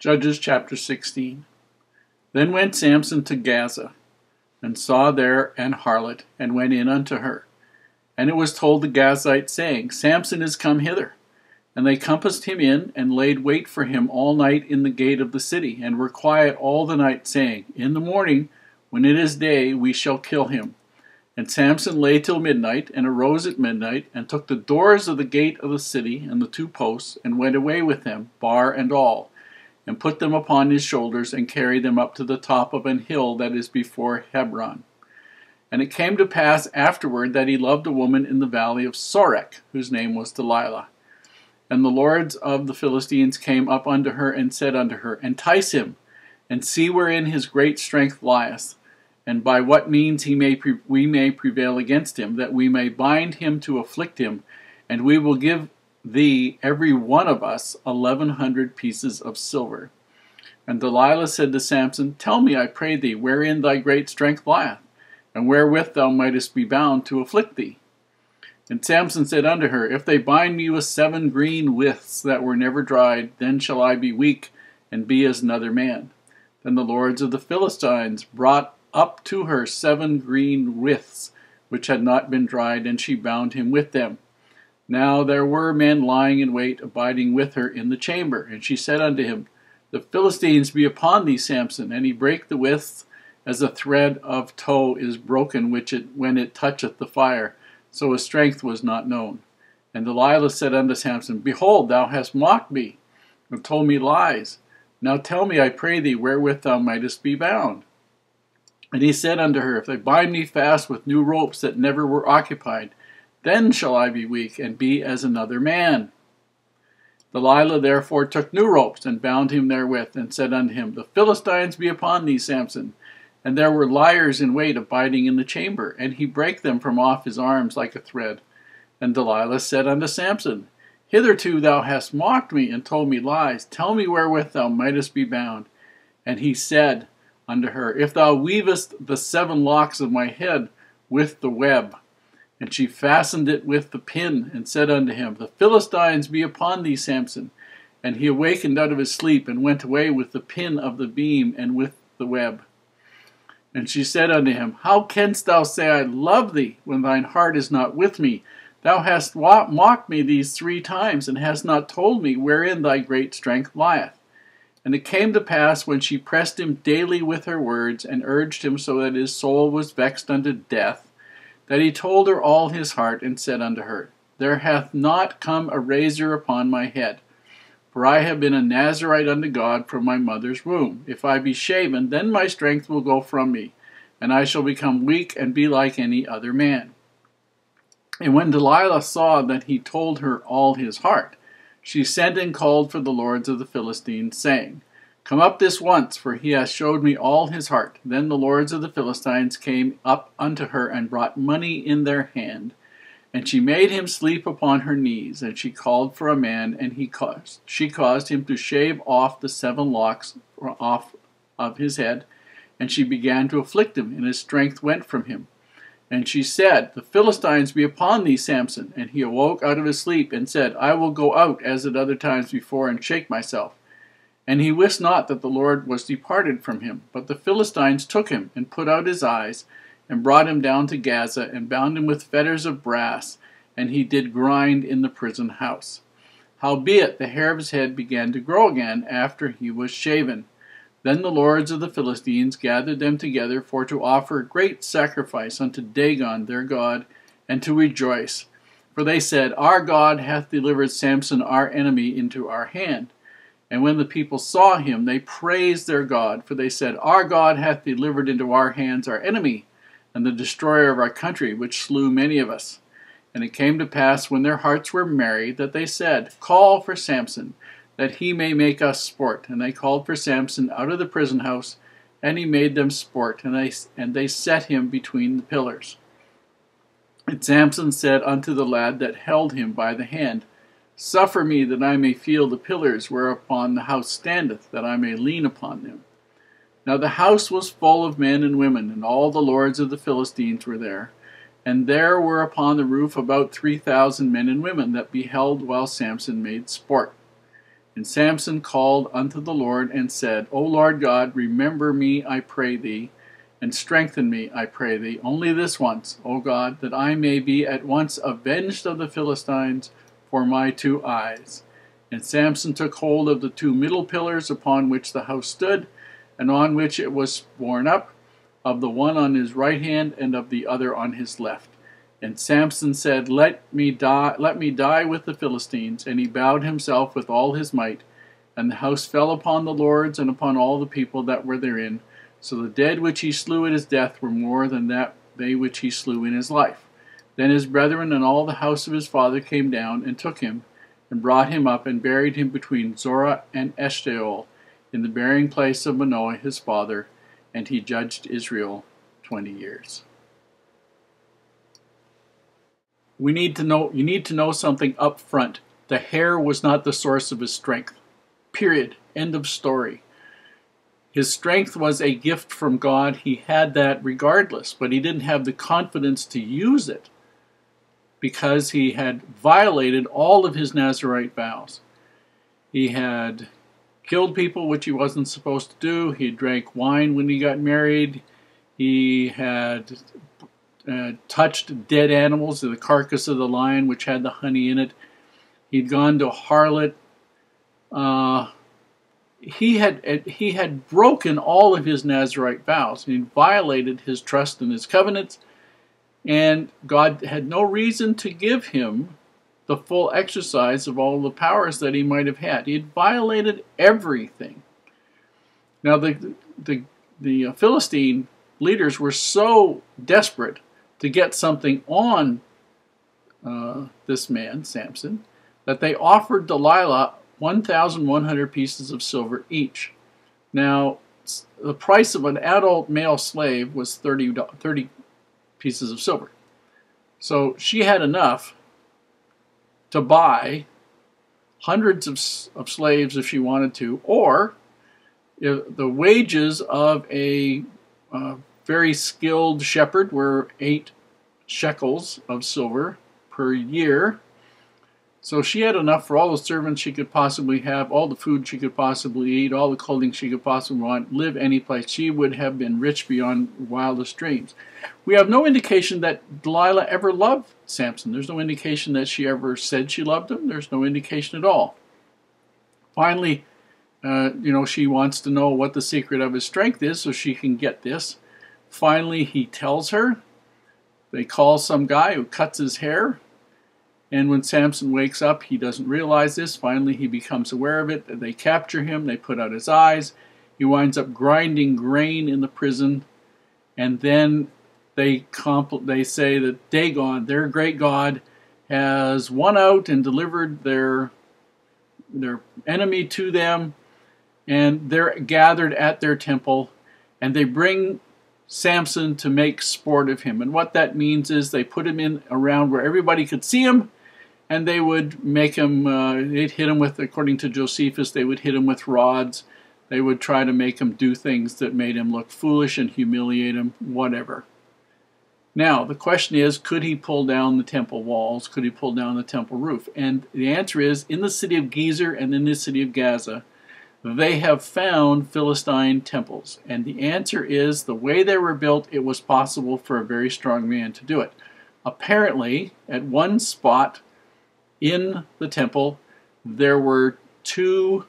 Judges chapter 16. Then went Samson to Gaza, and saw there an harlot, and went in unto her. And it was told the Gazites, saying, Samson is come hither. And they compassed him in, and laid wait for him all night in the gate of the city, and were quiet all the night, saying, In the morning, when it is day, we shall kill him. And Samson lay till midnight, and arose at midnight, and took the doors of the gate of the city, and the two posts, and went away with them, bar and all, and put them upon his shoulders, and carried them up to the top of an hill that is before Hebron. And it came to pass afterward that he loved a woman in the valley of Sorek, whose name was Delilah. And the lords of the Philistines came up unto her, and said unto her, Entice him, and see wherein his great strength lieth, and by what means we may prevail against him, that we may bind him to afflict him, and we will give thee every one of us 1,100 pieces of silver. And Delilah said to Samson, Tell me, I pray thee, wherein thy great strength lieth, and wherewith thou mightest be bound to afflict thee. And Samson said unto her, If they bind me with 7 green withs that were never dried, then shall I be weak, and be as another man. Then the lords of the Philistines brought up to her 7 green withs, which had not been dried, and she bound him with them. Now there were men lying in wait, abiding with her in the chamber. And she said unto him, The Philistines be upon thee, Samson. And he brake the withs, as a thread of tow is broken when it toucheth the fire. So his strength was not known. And Delilah said unto Samson, Behold, thou hast mocked me, and told me lies. Now tell me, I pray thee, wherewith thou mightest be bound. And he said unto her, If they bind me fast with new ropes that never were occupied, then shall I be weak, and be as another man. Delilah therefore took new ropes, and bound him therewith, and said unto him, The Philistines be upon thee, Samson. And there were liers in wait abiding in the chamber, and he brake them from off his arms like a thread. And Delilah said unto Samson, Hitherto thou hast mocked me, and told me lies. Tell me wherewith thou mightest be bound. And he said unto her, If thou weavest the 7 locks of my head with the web. And she fastened it with the pin, and said unto him, The Philistines be upon thee, Samson. And he awakened out of his sleep, and went away with the pin of the beam, and with the web. And she said unto him, How canst thou say, I love thee, when thine heart is not with me? Thou hast mocked me these 3 times, and hast not told me wherein thy great strength lieth. And it came to pass, when she pressed him daily with her words, and urged him so that his soul was vexed unto death, that he told her all his heart, and said unto her, There hath not come a razor upon my head, for I have been a Nazarite unto God from my mother's womb. If I be shaven, then my strength will go from me, and I shall become weak, and be like any other man. And when Delilah saw that he told her all his heart, she sent and called for the lords of the Philistines, saying, Come up this once, for he hath showed me all his heart. Then the lords of the Philistines came up unto her, and brought money in their hand. And she made him sleep upon her knees, and she called for a man, and she caused him to shave off the 7 locks off of his head, and she began to afflict him, and his strength went from him. And she said, The Philistines be upon thee, Samson. And he awoke out of his sleep, and said, I will go out as at other times before, and shake myself. And he wist not that the Lord was departed from him. But the Philistines took him, and put out his eyes, and brought him down to Gaza, and bound him with fetters of brass, and he did grind in the prison house. Howbeit the hair of his head began to grow again after he was shaven. Then the lords of the Philistines gathered them together for to offer great sacrifice unto Dagon their god, and to rejoice. For they said, Our God hath delivered Samson our enemy into our hand. And when the people saw him, they praised their God, for they said, Our God hath delivered into our hands our enemy, and the destroyer of our country, which slew many of us. And it came to pass, when their hearts were merry, that they said, Call for Samson, that he may make us sport. And they called for Samson out of the prison house, and he made them sport, and they set him between the pillars. And Samson said unto the lad that held him by the hand, Suffer me that I may feel the pillars whereupon the house standeth, that I may lean upon them. Now the house was full of men and women, and all the lords of the Philistines were there. And there were upon the roof about 3,000 men and women that beheld while Samson made sport. And Samson called unto the Lord and said, O Lord God, remember me, I pray thee, and strengthen me, I pray thee, only this once, O God, that I may be at once avenged of the Philistines for my 2 eyes. And Samson took hold of the 2 middle pillars upon which the house stood, and on which it was borne up, of the one on his right hand and of the other on his left. And Samson said, Let me die with the Philistines. And he bowed himself with all his might. And the house fell upon the lords and upon all the people that were therein. So the dead which he slew at his death were more than they which he slew in his life. Then his brethren and all the house of his father came down and took him, and brought him up, and buried him between Zorah and Eshtaol, in the burying place of Manoah his father, and he judged Israel 20 years. You need to know something up front. The hair was not the source of his strength. Period. End of story. His strength was a gift from God. He had that regardless, but he didn't have the confidence to use it because he had violated all of his Nazarite vows. He had killed people, which he wasn't supposed to do. He drank wine when he got married. He had touched dead animals, the carcass of the lion, which had the honey in it. He'd gone to a harlot. He had broken all of his Nazarite vows. He violated his trust in his covenants, and God had no reason to give him the full exercise of all the powers that he might have had. He had violated everything. Now the Philistine leaders were so desperate to get something on this man, Samson, that they offered Delilah 1,100 pieces of silver each. Now, the price of an adult male slave was 30 pieces of silver. So she had enough to buy hundreds of slaves if she wanted to, or the wages of a very skilled shepherd were 8 shekels of silver per year. So she had enough for all the servants she could possibly have, all the food she could possibly eat, all the clothing she could possibly want, live any place. She would have been rich beyond wildest dreams. We have no indication that Delilah ever loved Samson. There's no indication that she ever said she loved him. There's no indication at all. Finally, she wants to know what the secret of his strength is so she can get this. Finally, he tells her. They call some guy who cuts his hair. And when Samson wakes up, he doesn't realize this. Finally, he becomes aware of it. They capture him. They put out his eyes. He winds up grinding grain in the prison. And then they say that Dagon, their great god, has won out and delivered their enemy to them. And they're gathered at their temple. And they bring Samson to make sport of him. And what that means is they put him in around where everybody could see him, and they would make him, they'd hit him with, according to Josephus, they would hit him with rods. They would try to make him do things that made him look foolish and humiliate him, whatever. Now, the question is, could he pull down the temple walls? Could he pull down the temple roof? And the answer is, in the city of Gaza and in the city of Gaza, they have found Philistine temples. And the answer is, the way they were built, it was possible for a very strong man to do it. Apparently, at one spot in the temple, there were 2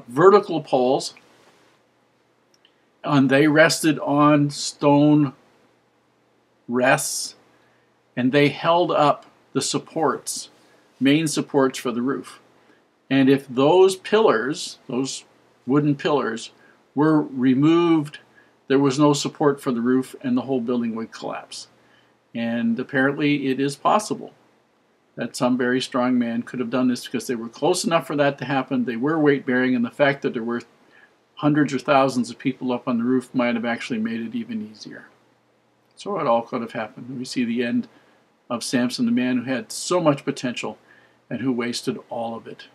vertical poles, and they rested on stone rests, and they held up the supports, main supports for the roof. And if those pillars, those wooden pillars, were removed, there was no support for the roof and the whole building would collapse. And apparently it is possible that some very strong man could have done this because they were close enough for that to happen. They were weight-bearing, and the fact that there were hundreds or thousands of people up on the roof might have actually made it even easier. So it all could have happened. We see the end of Samson, the man who had so much potential and who wasted all of it.